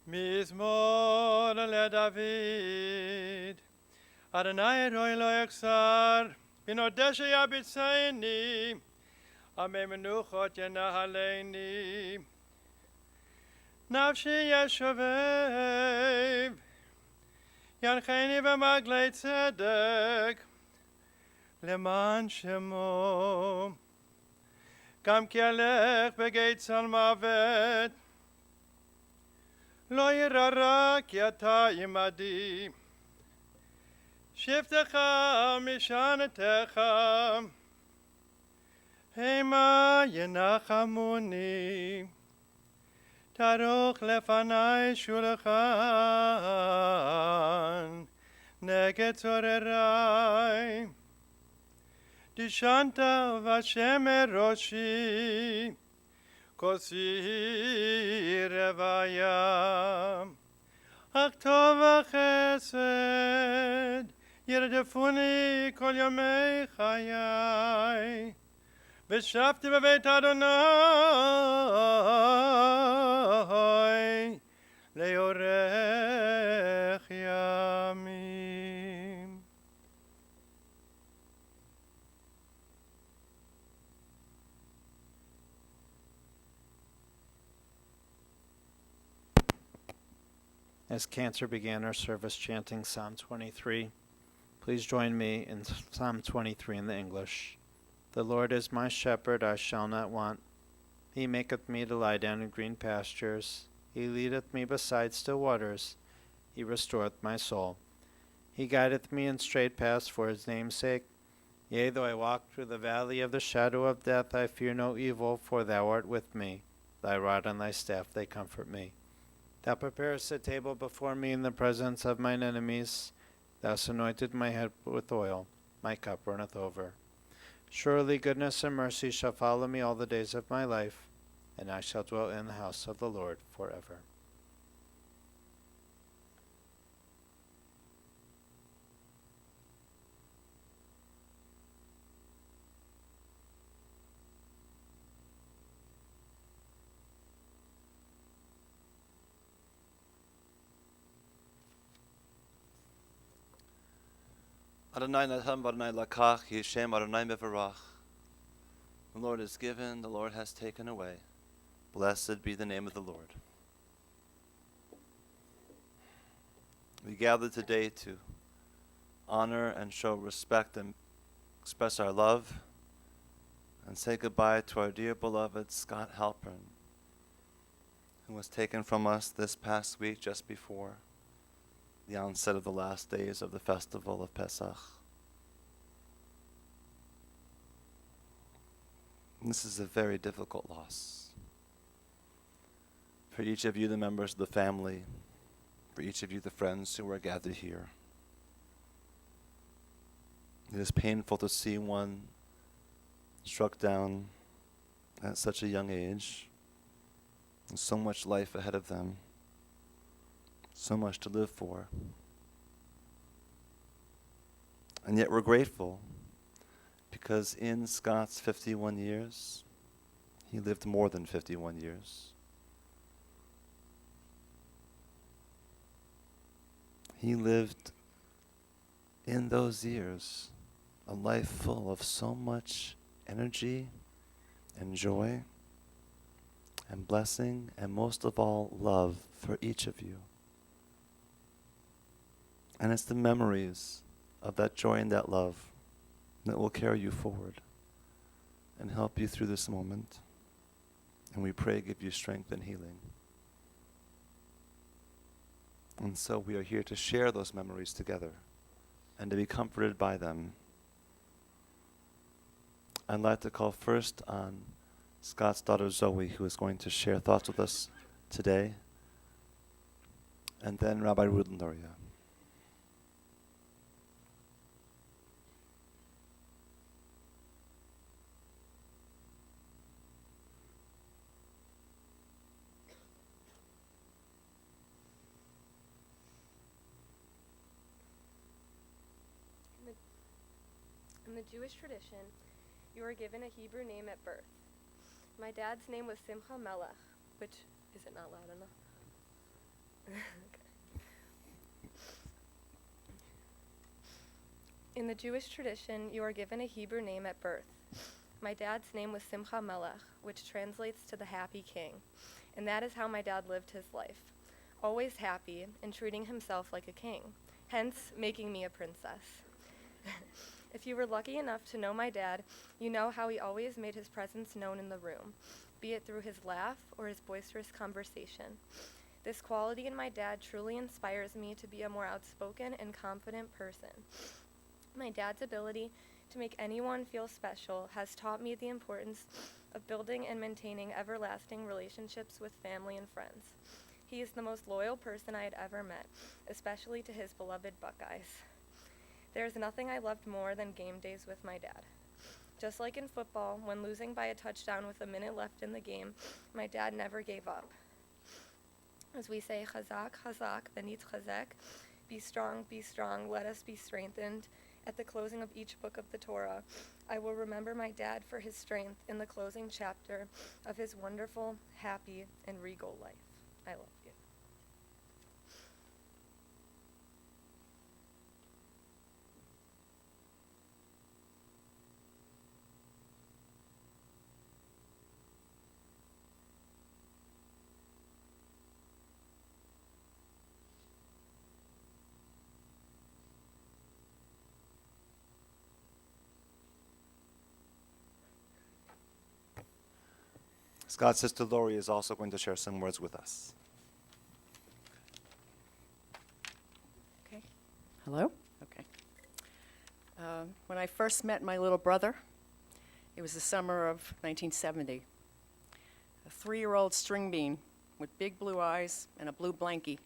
מזמור לדוד. אדוני אלוהי לא יחסר, בנודע שיביצני, עמי מנוחות ינהלני. נפשי ישובב, ינחני במעגלי צדק, למען שמו. גם כי אלך בגיא צל מוות, לא ירא רע כי אתה עמדי. שבטך משענתך, המה ינחמוני. תערוך לפני שולחן נגד צורריי. דשנת ושמר ראשי, כוסי רוויה. אך טוב וחסד ירדפוני כל ימי חיי, ושבתי בבית אדוני לאורך ימים. As Cantor began our service chanting Psalm 23, please join me in Psalm 23 in the English. The Lord is my shepherd, I shall not want. He maketh me to lie down in green pastures. He leadeth me beside still waters. He restoreth my soul. He guideth me in straight paths for his name's sake. Yea, though I walk through the valley of the shadow of death, I fear no evil, for thou art with me. Thy rod and thy staff, they comfort me. Thou preparest a table before me in the presence of mine enemies. Thou hast anointed my head with oil. My cup runneth over. Surely goodness and mercy shall follow me all the days of my life, and I shall dwell in the house of the Lord forever. Adonai Natam Adonai Lakach Yishem Adonai Mevarach. The Lord has given, the Lord has taken away. Blessed be the name of the Lord. We gather today to honor and show respect and express our love and say goodbye to our dear beloved Scott Halpern, who was taken from us this past week just before the onset of the last days of the festival of Pesach. And this is a very difficult loss. For each of you, the members of the family, for each of you, the friends who are gathered here. It is painful to see one struck down at such a young age, and so much life ahead of them. So much to live for. And yet we're grateful because in Scott's 51 years, he lived more than 51 years. He lived in those years a life full of so much energy and joy and blessing and most of all love for each of you. And it's the memories of that joy and that love that will carry you forward and help you through this moment. And we pray give you strength and healing. And so we are here to share those memories together and to be comforted by them. I'd like to call first on Scott's daughter Zoe, who is going to share thoughts with us today, and then Rabbi Rudendoria. In the Jewish tradition, you are given a Hebrew name at birth. My dad's name was Simcha Melech, which, is it not loud enough? In the Jewish tradition, you are given a Hebrew name at birth. My dad's name was Simcha Melech, which translates to the happy king, and that is how my dad lived his life, always happy and treating himself like a king, hence making me a princess. If you were lucky enough to know my dad, you know how he always made his presence known in the room, be it through his laugh or his boisterous conversation. This quality in my dad truly inspires me to be a more outspoken and confident person. My dad's ability to make anyone feel special has taught me the importance of building and maintaining everlasting relationships with family and friends. He is the most loyal person I had ever met, especially to his beloved Buckeyes. There is nothing I loved more than game days with my dad. Just like in football, when losing by a touchdown with a minute left in the game, my dad never gave up. As we say, Chazak, Chazak, Benit Chazek, be strong, let us be strengthened. At the closing of each book of the Torah, I will remember my dad for his strength in the closing chapter of his wonderful, happy, and regal life. I love you. Scott's sister Lori is also going to share some words with us. Okay. Hello? Okay. When I first met my little brother, it was the summer of 1970. A 3-year-old string bean with big blue eyes and a blue blankie.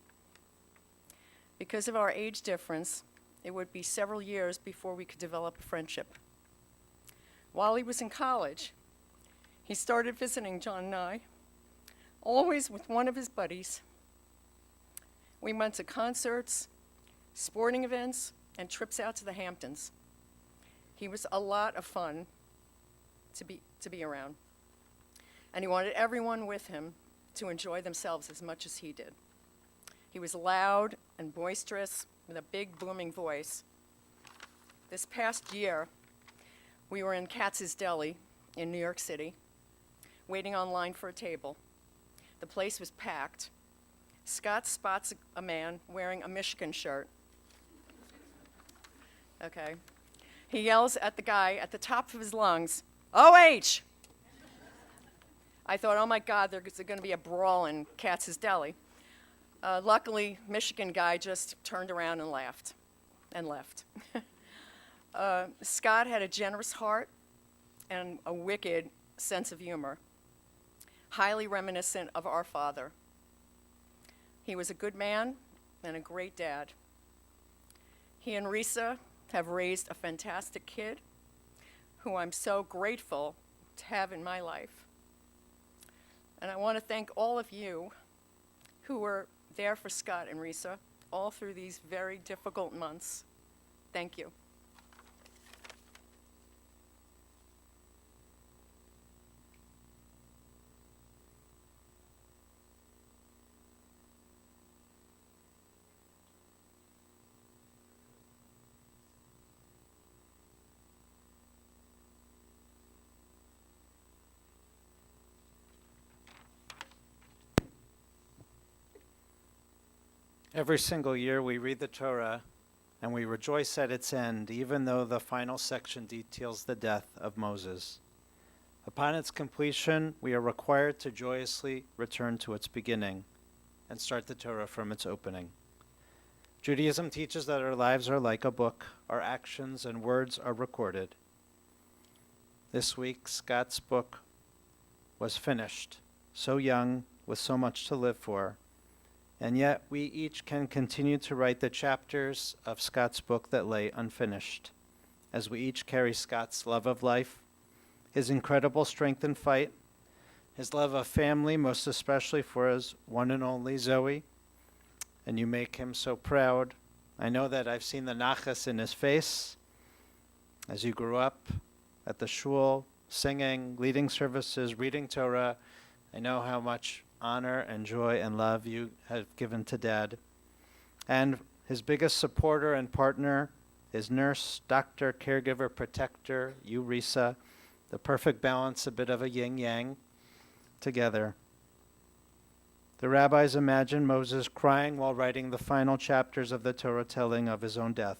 Because of our age difference, it would be several years before we could develop a friendship. While he was in college, he started visiting John and I, always with one of his buddies. We went to concerts, sporting events, and trips out to the Hamptons. He was a lot of fun to be around. And he wanted everyone with him to enjoy themselves as much as he did. He was loud and boisterous with a big booming voice. This past year, we were in Katz's Deli in New York City, waiting online for a table. The place was packed. Scott spots a man wearing a Michigan shirt. Okay. He yells at the guy at the top of his lungs, "OH!" I thought, oh my God, there's going to be a brawl in Katz's Deli. Luckily, Michigan guy just turned around and laughed and left. Scott had a generous heart and a wicked sense of humor, highly reminiscent of our father. He was a good man and a great dad. He and Risa have raised a fantastic kid who I'm so grateful to have in my life. And I want to thank all of you who were there for Scott and Risa all through these very difficult months. Thank you. Every single year we read the Torah and we rejoice at its end, even though the final section details the death of Moses. Upon its completion, we are required to joyously return to its beginning and start the Torah from its opening. Judaism teaches that our lives are like a book, our actions and words are recorded. This week, Scott's book was finished, so young, with so much to live for. And yet, we each can continue to write the chapters of Scott's book that lay unfinished, as we each carry Scott's love of life, his incredible strength and fight, his love of family, most especially for his one and only Zoe, and you make him so proud. I know that I've seen the nachas in his face as you grew up at the shul, singing, leading services, reading Torah. I know how much honor and joy and love you have given to Dad. And his biggest supporter and partner, his nurse, doctor, caregiver, protector, you, Risa, the perfect balance, a bit of a yin-yang together. The rabbis imagine Moses crying while writing the final chapters of the Torah telling of his own death.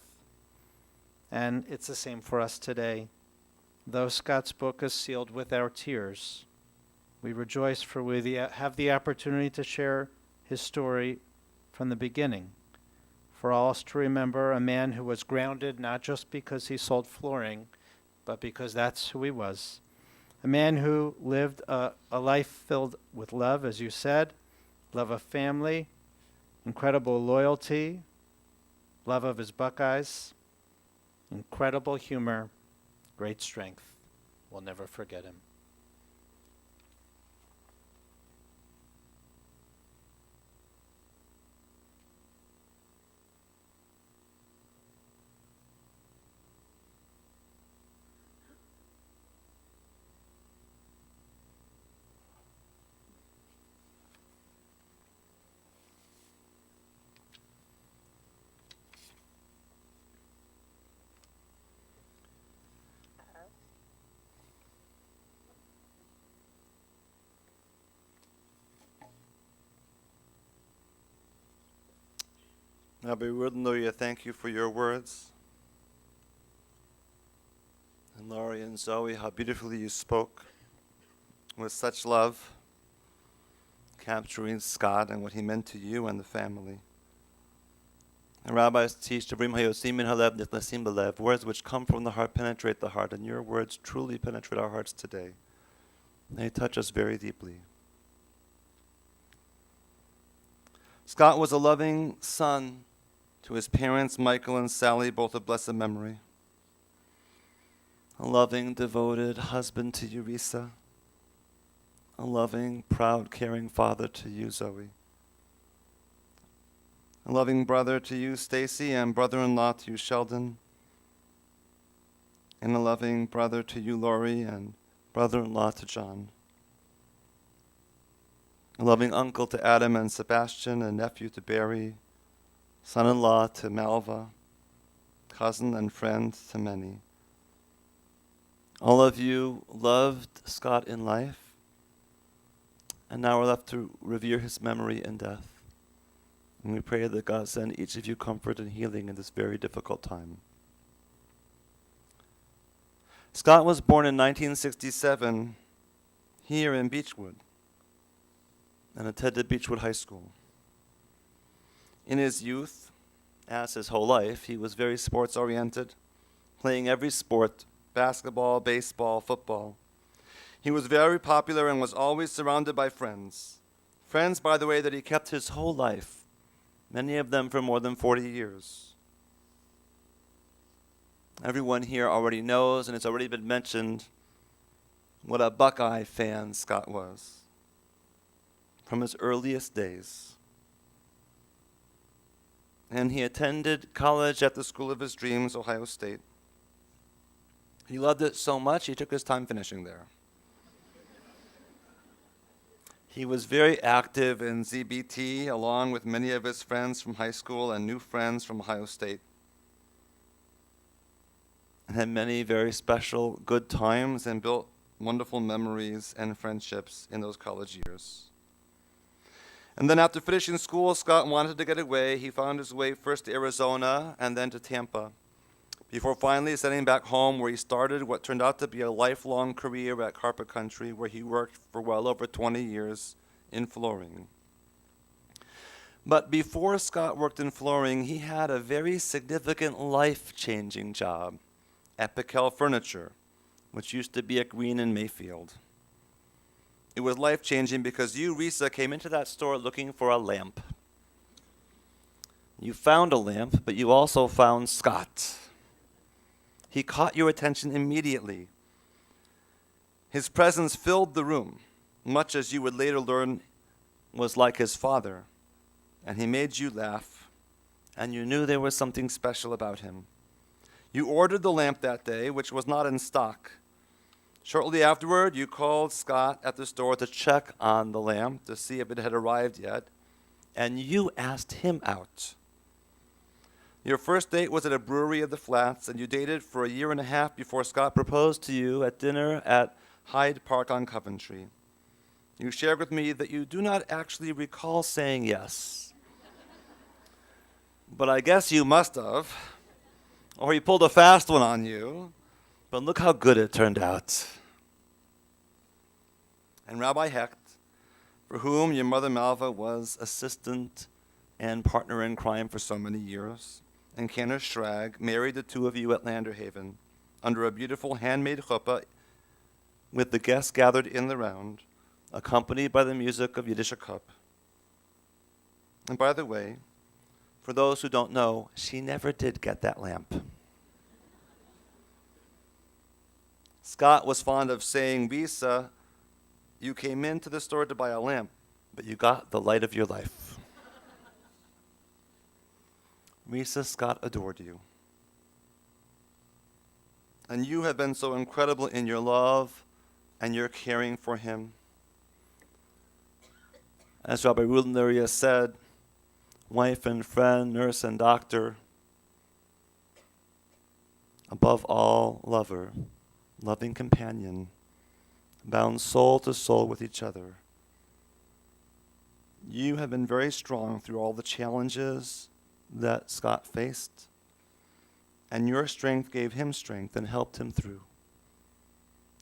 And it's the same for us today. Though Scott's book is sealed with our tears, we rejoice for we have the opportunity to share his story from the beginning. For all us to remember a man who was grounded not just because he sold flooring, but because that's who he was. A man who lived a life filled with love, as you said, love of family, incredible loyalty, love of his Buckeyes, incredible humor, great strength. We'll never forget him. Rabbi Rudenloya, thank you for your words. And Laurie and Zoe, how beautifully you spoke with such love, capturing Scott and what he meant to you and the family. And rabbis teach to bring hayosim min halev nichnasim belev, words which come from the heart penetrate the heart, and your words truly penetrate our hearts today. They touch us very deeply. Scott was a loving son to his parents, Michael and Sally, both of blessed memory. A loving, devoted husband to you, Risa. A loving, proud, caring father to you, Zoe. A loving brother to you, Stacy, and brother-in-law to you, Sheldon. And a loving brother to you, Laurie, and brother-in-law to John. A loving uncle to Adam and Sebastian, a nephew to Barry, son-in-law to Malva, cousin and friend to many. All of you loved Scott in life, and now we're left to revere his memory in death. And we pray that God send each of you comfort and healing in this very difficult time. Scott was born in 1967 here in Beechwood and attended Beechwood High School. In his youth, as his whole life, he was very sports-oriented, playing every sport, basketball, baseball, football. He was very popular and was always surrounded by friends. Friends, by the way, that he kept his whole life, many of them for more than 40 years. Everyone here already knows, and it's already been mentioned, what a Buckeye fan Scott was from his earliest days. And he attended college at the school of his dreams, Ohio State. He loved it so much, he took his time finishing there. He was very active in ZBT, along with many of his friends from high school and new friends from Ohio State. And had many very special, good times and built wonderful memories and friendships in those college years. And then after finishing school, Scott wanted to get away. He found his way first to Arizona and then to Tampa, before finally setting back home, where he started what turned out to be a lifelong career at Carpet Country, where he worked for well over 20 years in flooring. But before Scott worked in flooring, he had a very significant life-changing job at Piquel Furniture, which used to be at Green and Mayfield. It was life-changing because you, Risa, came into that store looking for a lamp. You found a lamp, but you also found Scott. He caught your attention immediately. His presence filled the room, much as you would later learn was like his father, and he made you laugh, and you knew there was something special about him. You ordered the lamp that day, which was not in stock, Shortly afterward, you called Scott at the store to check on the lamp to see if it had arrived yet, and you asked him out. Your first date was at a brewery of the Flats, and you dated for a year and a half before Scott proposed to you at dinner at Hyde Park on Coventry. You shared with me that you do not actually recall saying yes. But I guess you must have, or he pulled a fast one on you. But look how good it turned out. And Rabbi Hecht, for whom your mother Malva was assistant and partner in crime for so many years, and Cantor Schrag married the two of you at Landerhaven under a beautiful handmade chuppah with the guests gathered in the round, accompanied by the music of Yiddish cup. And by the way, for those who don't know, she never did get that lamp. Scott was fond of saying, Visa, you came into the store to buy a lamp, but you got the light of your life. Risa, Scott adored you. And you have been so incredible in your love and your caring for him. As Rabbi Rudenlaria said, wife and friend, nurse and doctor, above all, lover, loving companion, bound soul to soul with each other. You have been very strong through all the challenges that Scott faced, and your strength gave him strength and helped him through.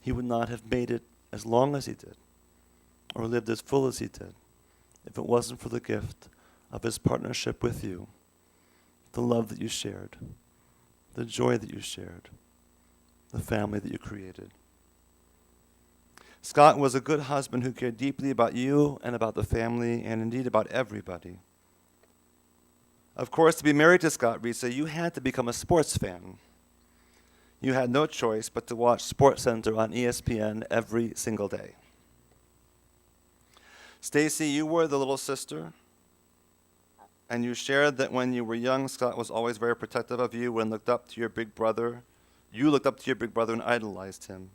He would not have made it as long as he did, or lived as full as he did, if it wasn't for the gift of his partnership with you, the love that you shared, the joy that you shared, the family that you created. Scott was a good husband who cared deeply about you and about the family, and indeed about everybody. Of course, to be married to Scott, Risa, you had to become a sports fan. You had no choice but to watch SportsCenter on ESPN every single day. Stacy, you were the little sister, and you shared that when you were young, Scott was always very protective of you and looked up to your big brother. You looked up to your big brother and idolized him.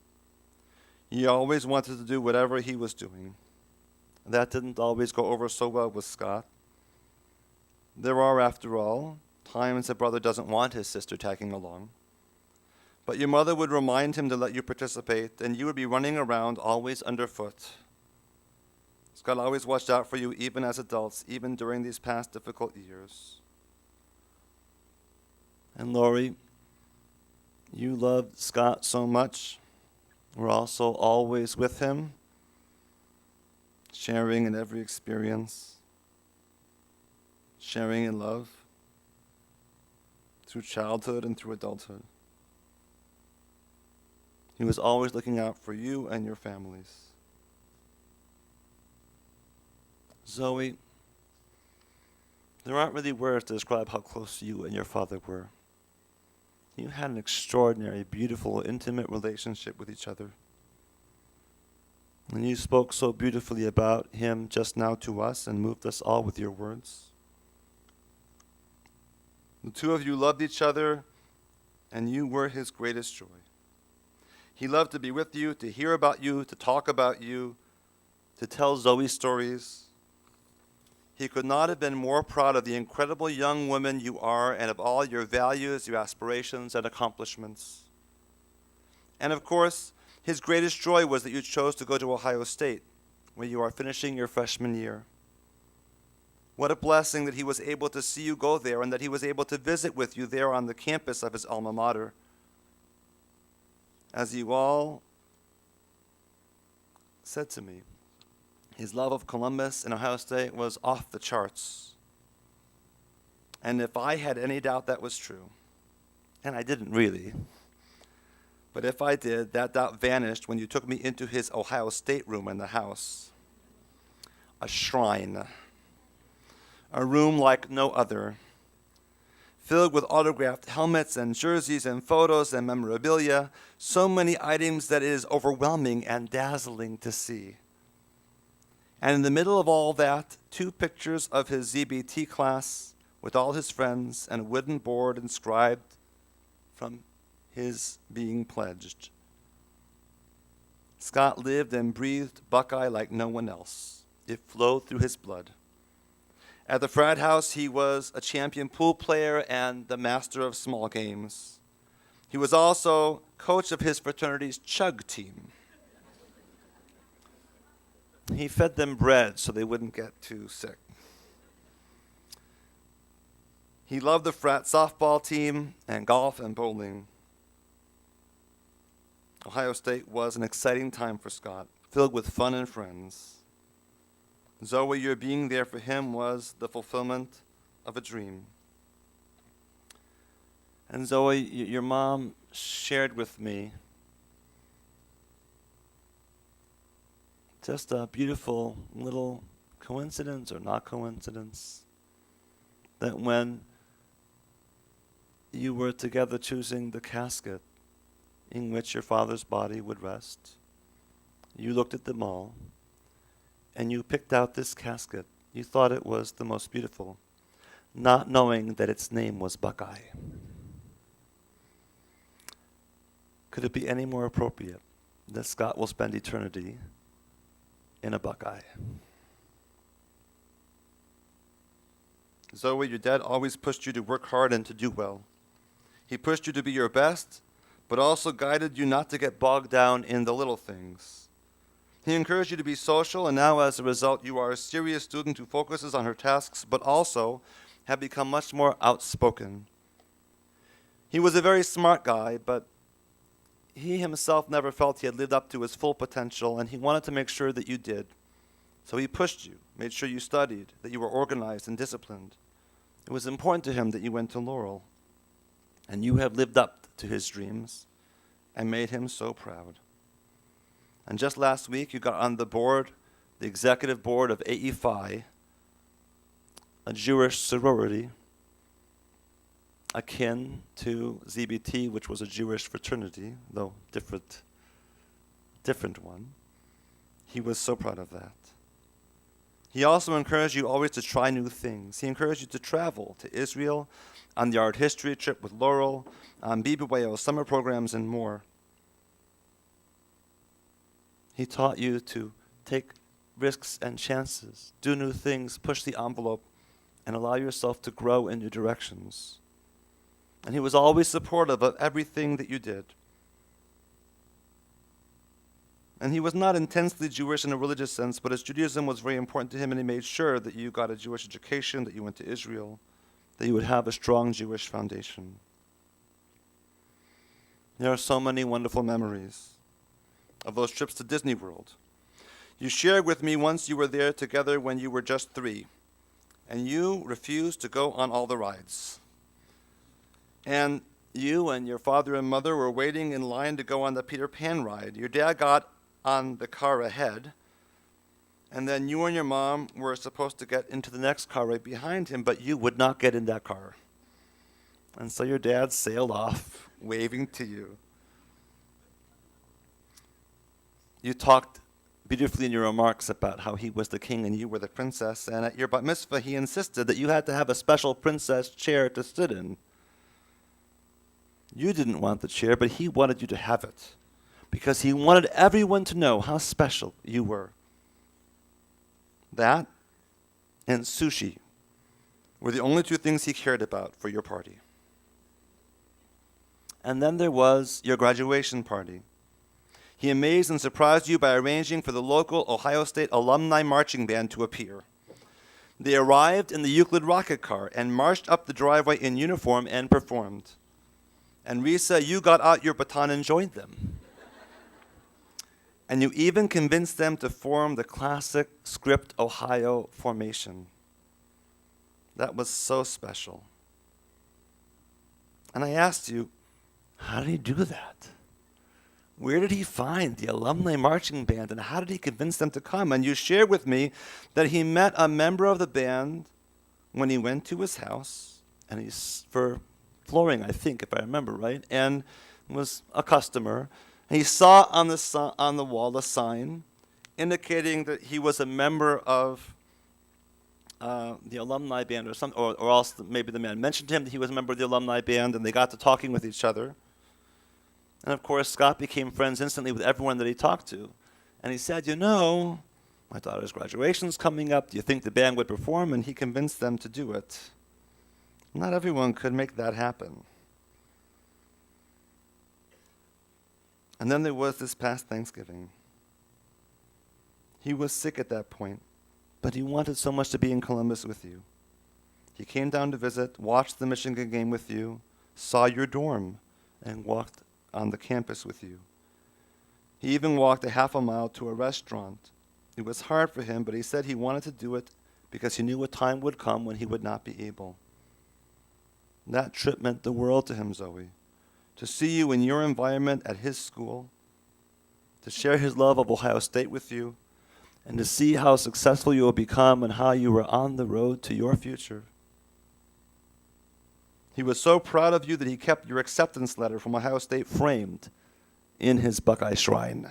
You always wanted to do whatever he was doing. That didn't always go over so well with Scott. There are, after all, times a brother doesn't want his sister tagging along. But your mother would remind him to let you participate, and you would be running around always underfoot. Scott always watched out for you, even as adults, even during these past difficult years. And Lori, you loved Scott so much. We're also always with him, sharing in every experience, sharing in love through childhood and through adulthood. He was always looking out for you and your families. Zoe, there aren't really words to describe how close you and your father were. You had an extraordinary, beautiful, intimate relationship with each other. And you spoke so beautifully about him just now to us and moved us all with your words. The two of you loved each other, and you were his greatest joy. He loved to be with you, to hear about you, to talk about you, to tell Zoe stories. He could not have been more proud of the incredible young woman you are and of all your values, your aspirations, and accomplishments. And of course, his greatest joy was that you chose to go to Ohio State, where you are finishing your freshman year. What a blessing that he was able to see you go there and that he was able to visit with you there on the campus of his alma mater. As you all said to me, his love of Columbus and Ohio State was off the charts. And if I had any doubt that was true, and I didn't really, but if I did, that doubt vanished when you took me into his Ohio State room in the house. A shrine. A room like no other, filled with autographed helmets and jerseys and photos and memorabilia, so many items that it is overwhelming and dazzling to see. And in the middle of all that, 2 pictures of his ZBT class with all his friends and a wooden board inscribed from his being pledged. Scott lived and breathed Buckeye like no one else. It flowed through his blood. At the frat house, he was a champion pool player and the master of small games. He was also coach of his fraternity's chug team. He fed them bread so they wouldn't get too sick. He loved the frat softball team and golf and bowling. Ohio State was an exciting time for Scott, filled with fun and friends. Zoe, your being there for him was the fulfillment of a dream. And Zoe, your mom shared with me just a beautiful little coincidence or not coincidence that when you were together choosing the casket in which your father's body would rest, you looked at them all and you picked out this casket. You thought it was the most beautiful, not knowing that its name was Buckeye. Could it be any more appropriate that Scott will spend eternity in a Buckeye? Zoe, your dad always pushed you to work hard and to do well. He pushed you to be your best, but also guided you not to get bogged down in the little things. He encouraged you to be social, and now as a result, you are a serious student who focuses on her tasks, but also have become much more outspoken. He was a very smart guy, but he himself never felt he had lived up to his full potential, and he wanted to make sure that you did. So he pushed you, made sure you studied, that you were organized and disciplined. It was important to him that you went to Laurel, and you have lived up to his dreams and made him so proud. And just last week, you got on the board, the executive board of AE Phi, a Jewish sorority akin to ZBT, which was a Jewish fraternity, though different one. He was so proud of that. He also encouraged you always to try new things. He encouraged you to travel to Israel on the art history trip with Laurel, on BBYO summer programs, and more. He taught you to take risks and chances, do new things, push the envelope, and allow yourself to grow in new directions. And he was always supportive of everything that you did. And he was not intensely Jewish in a religious sense, but as Judaism was very important to him, and he made sure that you got a Jewish education, that you went to Israel, that you would have a strong Jewish foundation. There are so many wonderful memories of those trips to Disney World. You shared with me once you were there together when you were just 3, and you refused to go on all the rides. And you and your father and mother were waiting in line to go on the Peter Pan ride. Your dad got on the car ahead, and then you and your mom were supposed to get into the next car right behind him, but you would not get in that car. And so your dad sailed off, waving to you. You talked beautifully in your remarks about how he was the king and you were the princess, and at your bat mitzvah he insisted that you had to have a special princess chair to sit in. You didn't want the chair, but he wanted you to have it because he wanted everyone to know how special you were. That and sushi were the only 2 things he cared about for your party. And then there was your graduation party. He amazed and surprised you by arranging for the local Ohio State alumni marching band to appear. They arrived in the Euclid rocket car and marched up the driveway in uniform and performed. And Risa, you got out your baton and joined them. And you even convinced them to form the classic Script Ohio formation. That was so special. And I asked you, how did he do that? Where did he find the alumni marching band, and how did he convince them to come? And you shared with me that he met a member of the band when he went to his house, and he's for flooring, I think, if I remember right, and was a customer. And he saw on the wall a sign indicating that he was a member of the alumni band or something, or else maybe the man mentioned to him that he was a member of the alumni band, and they got to talking with each other. And of course, Scott became friends instantly with everyone that he talked to. And he said, you know, my daughter's graduation's coming up. Do you think the band would perform? And he convinced them to do it. Not everyone could make that happen. And then there was this past Thanksgiving. He was sick at that point, but he wanted so much to be in Columbus with you. He came down to visit, watched the Michigan game with you, saw your dorm, and walked on the campus with you. He even walked a half a mile to a restaurant. It was hard for him, but he said he wanted to do it because he knew a time would come when he would not be able. That trip meant the world to him, Zoe. To see you in your environment at his school, to share his love of Ohio State with you, and to see how successful you will become and how you were on the road to your future. He was so proud of you that he kept your acceptance letter from Ohio State framed in his Buckeye shrine.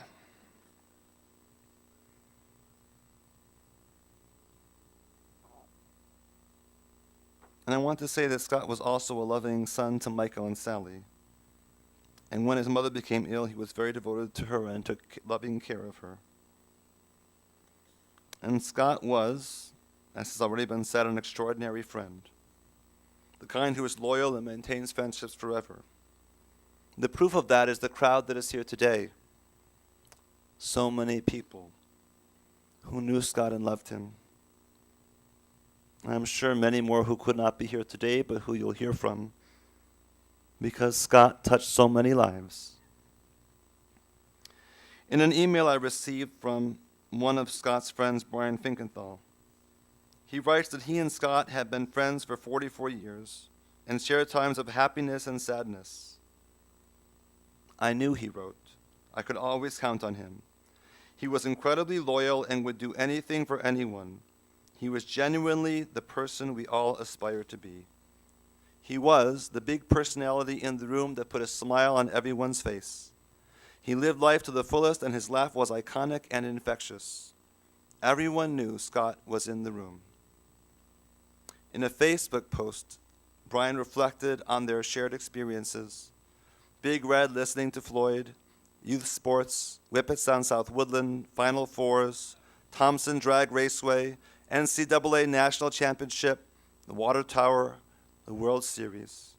And I want to say that Scott was also a loving son to Michael and Sally. And when his mother became ill, he was very devoted to her and took loving care of her. And Scott was, as has already been said, an extraordinary friend. The kind who is loyal and maintains friendships forever. The proof of that is the crowd that is here today. So many people who knew Scott and loved him. I'm sure many more who could not be here today, but who you'll hear from, because Scott touched so many lives. In an email I received from one of Scott's friends, Brian Finkenthal, he writes that he and Scott had been friends for 44 years and shared times of happiness and sadness. I knew, he wrote, I could always count on him. He was incredibly loyal and would do anything for anyone. He was genuinely the person we all aspire to be. He was the big personality in the room that put a smile on everyone's face. He lived life to the fullest, and his laugh was iconic and infectious. Everyone knew Scott was in the room. In a Facebook post, Brian reflected on their shared experiences. Big Red listening to Floyd, youth sports, Whippets on South Woodland, Final Fours, Thompson Drag Raceway, NCAA National Championship, the Water Tower, the World Series.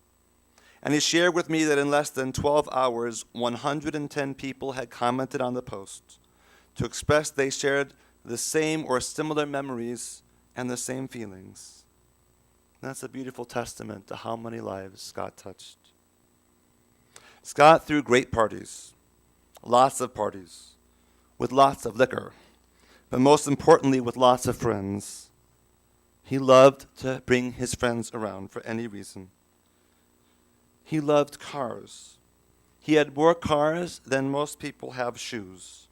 And he shared with me that in less than 12 hours, 110 people had commented on the post to express they shared the same or similar memories and the same feelings. That's a beautiful testament to how many lives Scott touched. Scott threw great parties, lots of parties, with lots of liquor, but most importantly, with lots of friends. He loved to bring his friends around for any reason. He loved cars. He had more cars than most people have shoes.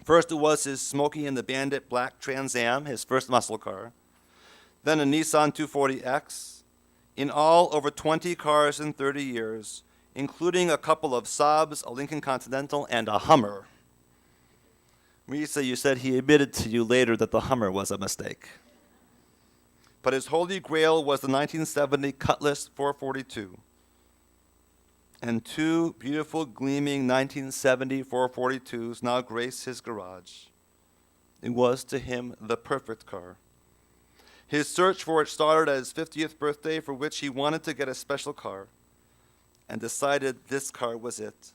First it was his Smokey and the Bandit black Trans Am, his first muscle car. Then a Nissan 240X. In all, over 20 cars in 30 years, including a couple of Saabs, a Lincoln Continental, and a Hummer. Risa, you said he admitted to you later that the Hummer was a mistake. But his holy grail was the 1970 Cutlass 442. And two beautiful, gleaming 1970 442s now grace his garage. It was to him the perfect car. His search for it started at his 50th birthday, for which he wanted to get a special car, and decided this car was it.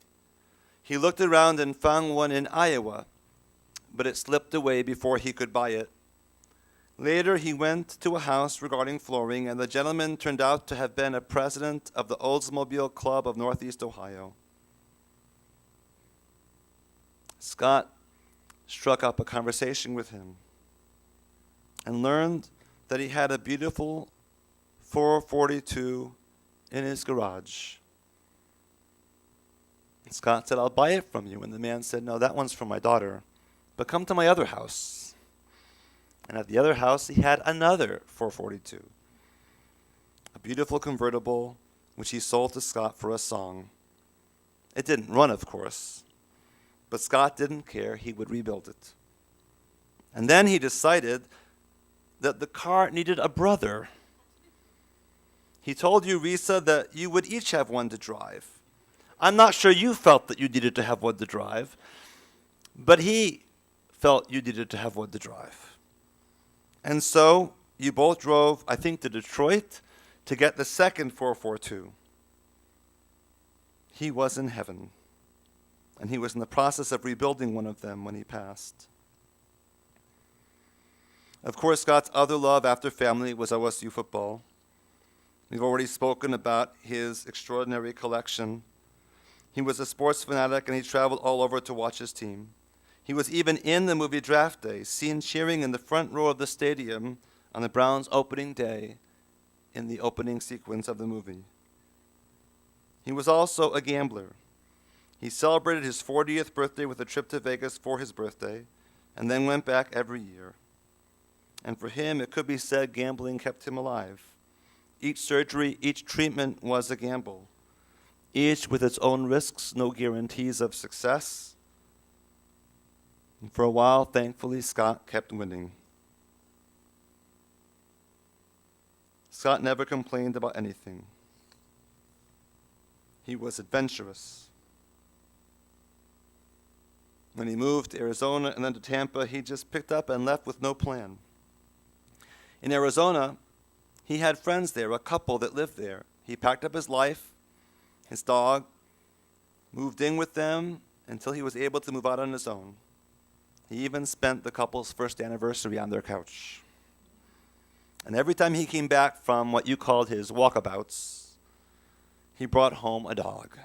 He looked around and found one in Iowa, but it slipped away before he could buy it. Later, he went to a house regarding flooring, and the gentleman turned out to have been a president of the Oldsmobile Club of Northeast Ohio. Scott struck up a conversation with him and learned that he had a beautiful 442 in his garage. And Scott said, I'll buy it from you. And the man said, no, that one's for my daughter, but come to my other house. And at the other house, he had another 442, a beautiful convertible, which he sold to Scott for a song. It didn't run, of course, but Scott didn't care. He would rebuild it. And then he decided that the car needed a brother. He told you, Risa, that you would each have one to drive. I'm not sure you felt that you needed to have one to drive, but he felt you needed to have one to drive. And so you both drove, I think, to Detroit to get the second 442. He was in heaven, and he was in the process of rebuilding one of them when he passed. Of course, Scott's other love after family was OSU football. We've already spoken about his extraordinary collection. He was a sports fanatic, and he traveled all over to watch his team. He was even in the movie Draft Day, seen cheering in the front row of the stadium on the Browns' opening day in the opening sequence of the movie. He was also a gambler. He celebrated his 40th birthday with a trip to Vegas for his birthday, and then went back every year. And for him, it could be said gambling kept him alive. Each surgery, each treatment was a gamble, each with its own risks, no guarantees of success. And for a while, thankfully, Scott kept winning. Scott never complained about anything. He was adventurous. When he moved to Arizona and then to Tampa, he just picked up and left with no plan. In Arizona, he had friends there, a couple that lived there. He packed up his life, his dog, moved in with them until he was able to move out on his own. He even spent the couple's first anniversary on their couch. And every time he came back from what you called his walkabouts, he brought home a dog.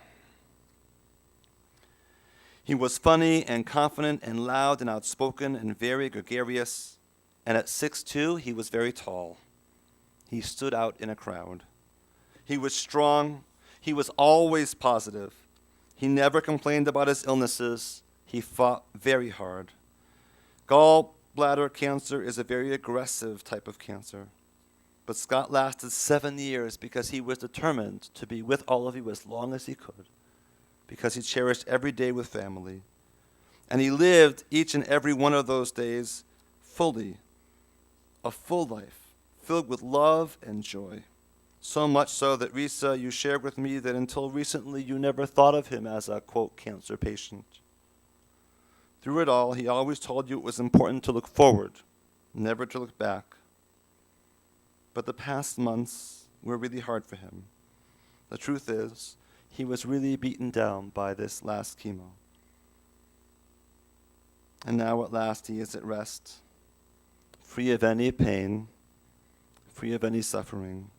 He was funny and confident and loud and outspoken and very gregarious. And at 6'2", he was very tall. He stood out in a crowd. He was strong. He was always positive. He never complained about his illnesses. He fought very hard. Gallbladder cancer is a very aggressive type of cancer. But Scott lasted 7 years because he was determined to be with all of you as long as he could, because he cherished every day with family. And he lived each and every one of those days fully, a full life, filled with love and joy. So much so that, Risa, you shared with me that until recently you never thought of him as a, quote, cancer patient. Through it all, he always told you it was important to look forward, never to look back. But the past months were really hard for him. The truth is, he was really beaten down by this last chemo. And now at last he is at rest, free of any pain, free of any suffering.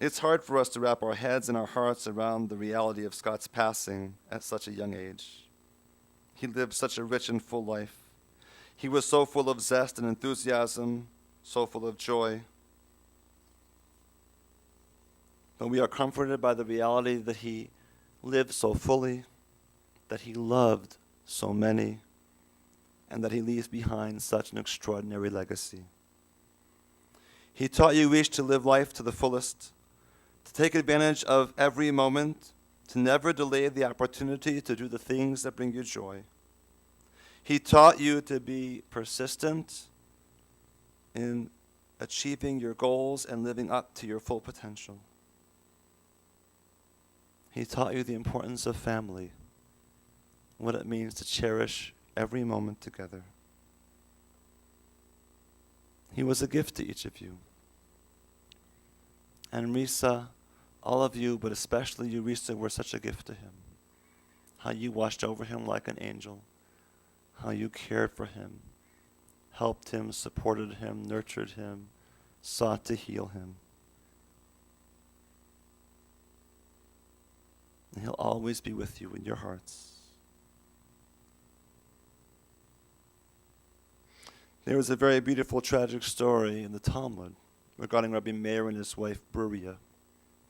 It's hard for us to wrap our heads and our hearts around the reality of Scott's passing at such a young age. He lived such a rich and full life. He was so full of zest and enthusiasm, so full of joy. But we are comforted by the reality that he lived so fully, that he loved so many, and that he leaves behind such an extraordinary legacy. He taught you each to live life to the fullest, to take advantage of every moment, to never delay the opportunity to do the things that bring you joy. He taught you to be persistent in achieving your goals and living up to your full potential. He taught you the importance of family, what it means to cherish every moment together. He was a gift to each of you. And Risa, all of you, but especially you, Risa, were such a gift to him. How you watched over him like an angel. How you cared for him, helped him, supported him, nurtured him, sought to heal him. And he'll always be with you in your hearts. There was a very beautiful, tragic story in the Talmud regarding Rabbi Meir and his wife, Beruria.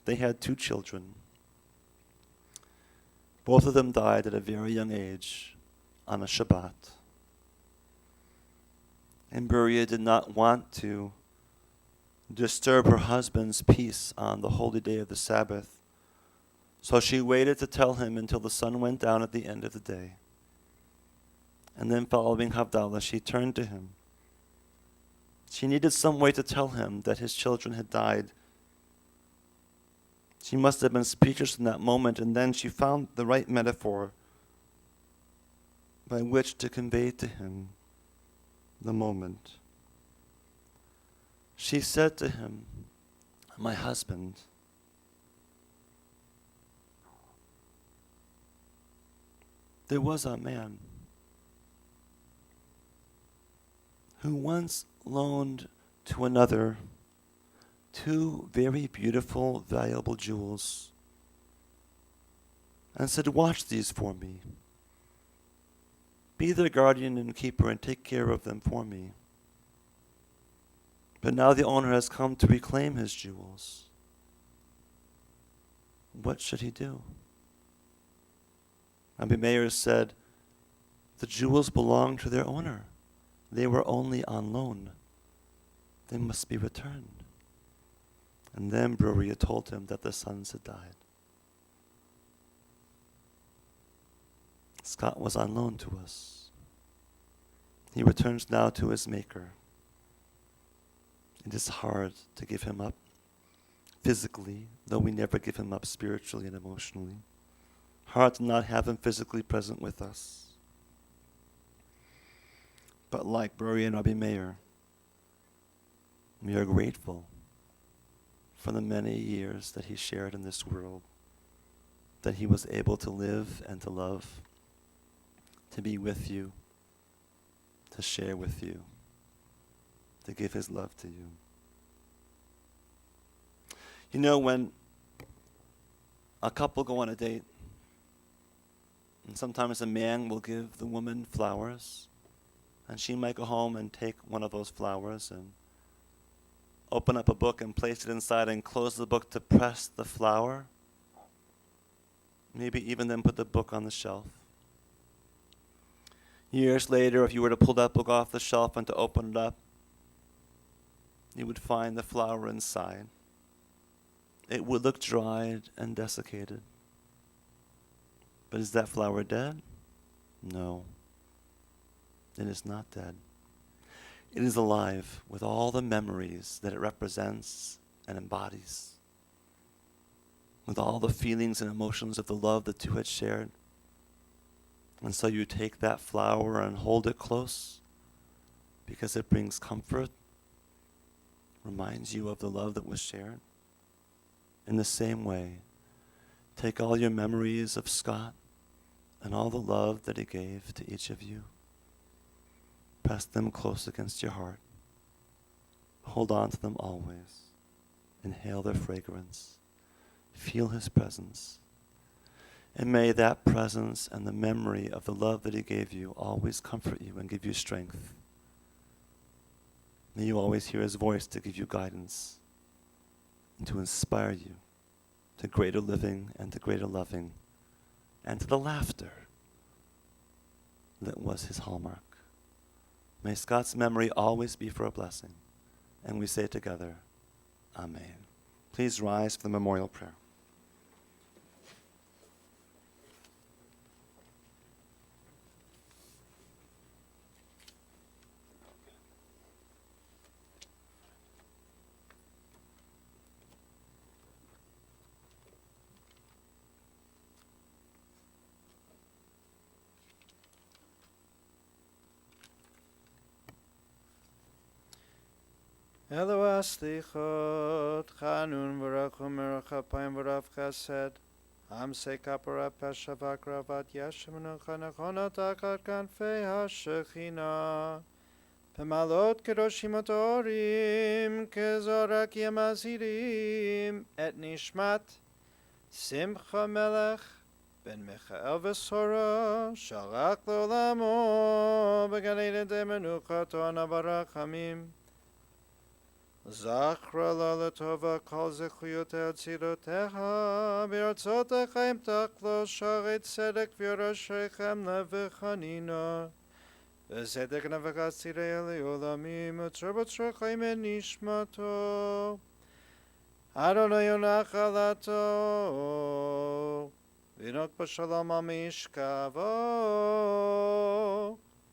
They had 2 children. Both of them died at a very young age on a Shabbat. And Beruria did not want to disturb her husband's peace on the holy day of the Sabbath. So she waited to tell him until the sun went down at the end of the day. And then following Havdalah, she turned to him. She needed some way to tell him that his children had died She must have been speechless in that moment, and then she found the right metaphor by which to convey to him the moment. She said to him, "My husband, there was a man who once loaned to another 2 very beautiful, valuable jewels and said, 'Watch these for me. Be their guardian and keeper and take care of them for me.' But now the owner has come to reclaim his jewels. What should he do?" Rabbi Meir said, "The jewels belong to their owner. They were only on loan. They must be returned." And then Bruriah told him that the sons had died. Scott was on loan to us. He returns now to his Maker. It is hard to give him up physically, though we never give him up spiritually and emotionally. Hard to not have him physically present with us. But like Bruriah and Rabbi Meir, we are grateful for the many years that he shared in this world, that he was able to live and to love, to be with you, to share with you, to give his love to you. You know, when a couple go on a date, and sometimes a man will give the woman flowers, and she might go home and take one of those flowers and open up a book and place it inside and close the book to press the flower. Maybe even then put the book on the shelf. Years later, if you were to pull that book off the shelf and to open it up, you would find the flower inside. It would look dried and desiccated. But is that flower dead? No. It is not dead. It is alive with all the memories that it represents and embodies, with all the feelings and emotions of the love the two had shared. And so you take that flower and hold it close because it brings comfort, reminds you of the love that was shared. In the same way, take all your memories of Scott and all the love that he gave to each of you. Press them close against your heart. Hold on to them always. Inhale their fragrance. Feel his presence. And may that presence and the memory of the love that he gave you always comfort you and give you strength. May you always hear his voice to give you guidance and to inspire you to greater living and to greater loving and to the laughter that was his hallmark. May Scott's memory always be for a blessing. And we say together, Amen. Please rise for the memorial prayer. Elo aslichot, chanun v'rachum merachapayim v'rav chesed, amsei kapara pesha v'akravat yeshem nuchanachonot akat kanfei hashechina, Pemalot kedoshim otorim, kezorak yamazirim, et nishmat, Simcha melech, ben Michael v'sora, shalach l'olamo, b'galei de menuchato anavarachamim, Zachra la letova kol zechuyoteh tzilotecha v'yartzotecha im taklo sharet tzedek v'yorashechem levechanina v'zedek navachas tzirei le'olamim u'tzor chaim nishmato Adonai yonachalato v'nok b'shalom amishkavo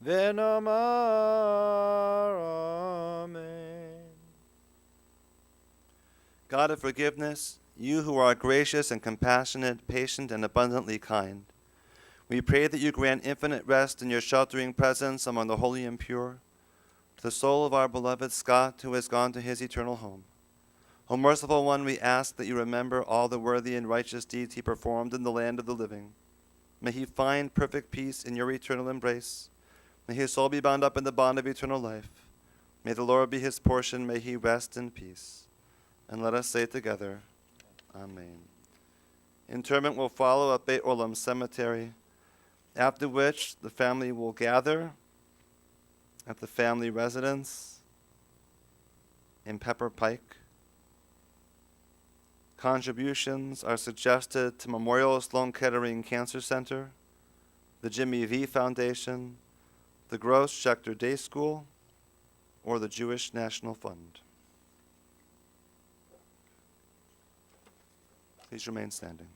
v'nomar Amen. God of forgiveness, you who are gracious and compassionate, patient and abundantly kind, we pray that you grant infinite rest in your sheltering presence among the holy and pure, to the soul of our beloved Scott, who has gone to his eternal home. O merciful one, we ask that you remember all the worthy and righteous deeds he performed in the land of the living. May he find perfect peace in your eternal embrace. May his soul be bound up in the bond of eternal life. May the Lord be his portion. May he rest in peace. And let us say together, Amen. Interment will follow at Beit Olam Cemetery, after which the family will gather at the family residence in Pepper Pike. Contributions are suggested to Memorial Sloan Kettering Cancer Center, the Jimmy V Foundation, the Gross Schechter Day School, or the Jewish National Fund. Please remain standing.